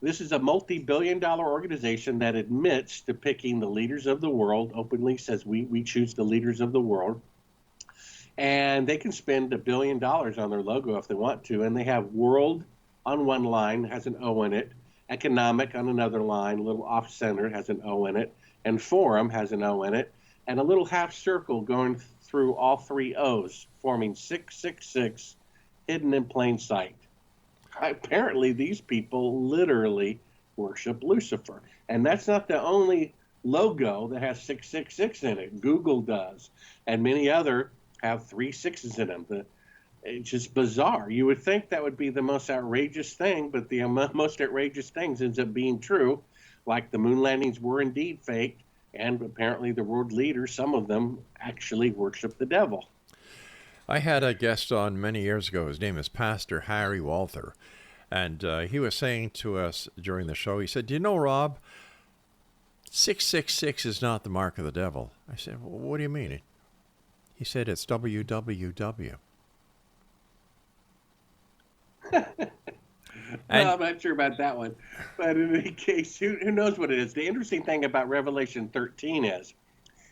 this is a multi-billion-dollar organization that admits to picking the leaders of the world, openly says we choose the leaders of the world. And they can spend $1 billion on their logo if they want to. And they have world on one line, has an O in it. Economic on another line, a little off-center, has an O in it. And forum has an O in it. And a little half circle going through all three O's, forming 666, hidden in plain sight. Apparently, these people literally worship Lucifer. And that's not the only logo that has 666 in it. Google does. And many other have 3 6s in them. It's just bizarre. You would think that would be the most outrageous thing, but the most outrageous things ends up being true, like the moon landings were indeed fake, and apparently the world leaders, some of them, actually worship the devil. I had a guest on many years ago. His name is Pastor Harry Walther. And he was saying to us during the show, he said, "Do you know, Rob, 666 is not the mark of the devil." I said, "Well, what do you mean?" He said, "It's WWW." No, I'm not sure about that one. But in any case, who knows what it is? The interesting thing about Revelation 13 is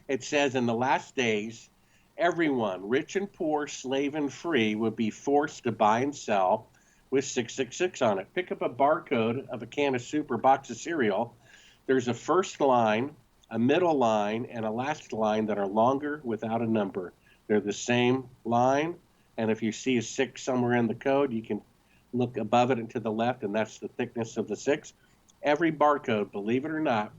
it says in the last days, everyone, rich and poor, slave and free, would be forced to buy and sell with 666 on it. Pick up a barcode of a can of soup or box of cereal. There's a first line, a middle line, and a last line that are longer without a number. They're the same line, and if you see a 6 somewhere in the code, you can look above it and to the left, and that's the thickness of the 6. Every barcode, believe it or not,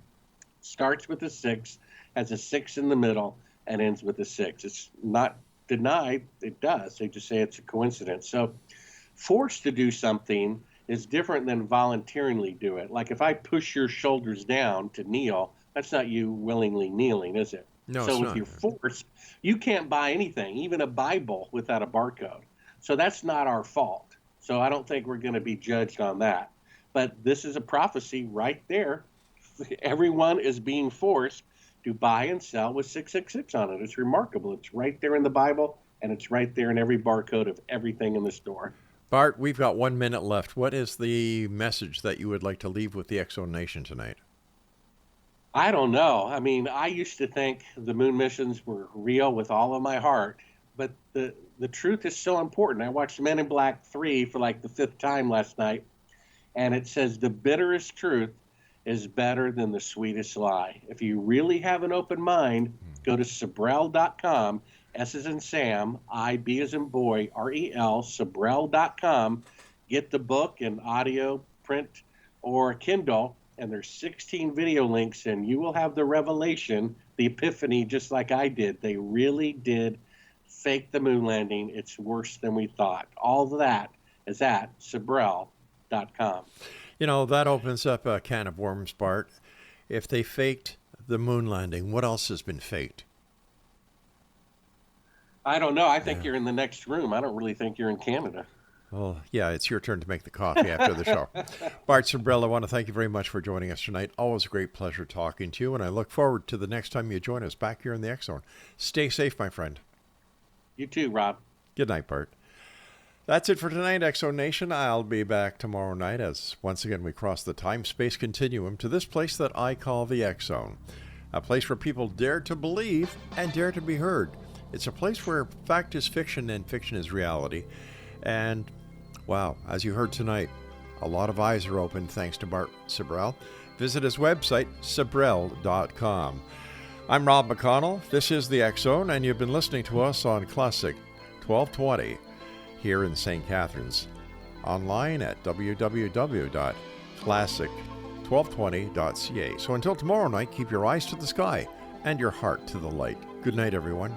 starts with a 6, has a 6 in the middle, and ends with a 6. It's not deny it does. They just say it's a coincidence. So forced to do something is different than voluntarily do it. Like if I push your shoulders down to kneel, that's not you willingly kneeling, is it? No, so it's if not. you're forced, you can't buy anything, even a Bible, without a barcode. So that's not our fault. So I don't think we're going to be judged on that. But this is a prophecy right there. Everyone is being forced to buy and sell with 666 on it. It's remarkable. It's right there in the Bible, and it's right there in every barcode of everything in the store. Bart, we've got 1 minute left. What is the message that you would like to leave with the X-Zone Nation tonight? I don't know. I mean, I used to think the moon missions were real with all of my heart, but the truth is so important. I watched Men in Black 3 for like the 5th time last night, and it says the bitterest truth is better than the sweetest lie. If you really have an open mind, go to Sibrel.com, S as in Sam, I-B as in boy, R-E-L, Sibrel.com. Get the book in audio, print, or Kindle, and there's 16 video links, and you will have the revelation, the epiphany, just like I did. They really did fake the moon landing. It's worse than we thought. All of that is at Sibrel.com. You know, that opens up a can of worms, Bart. If they faked the moon landing, what else has been faked? I don't know. I think you're in the next room. I don't really think you're in Canada. Well, yeah, it's your turn to make the coffee after the show. Bart Sibrel, I want to thank you very much for joining us tonight. Always a great pleasure talking to you, and I look forward to the next time you join us back here in the X-Zone. Stay safe, my friend. You too, Rob. Good night, Bart. That's it for tonight, X-Zone Nation. I'll be back tomorrow night as once again we cross the time-space continuum to this place that I call the X-Zone, a place where people dare to believe and dare to be heard. It's a place where fact is fiction and fiction is reality. And, wow, as you heard tonight, a lot of eyes are open thanks to Bart Sibrel. Visit his website, Sibrel.com. I'm Rob McConnell. This is the X-Zone, and you've been listening to us on Classic 1220 here in St. Catharines. Online at www.classic1220.ca. So until tomorrow night, keep your eyes to the sky and your heart to the light. Good night, everyone.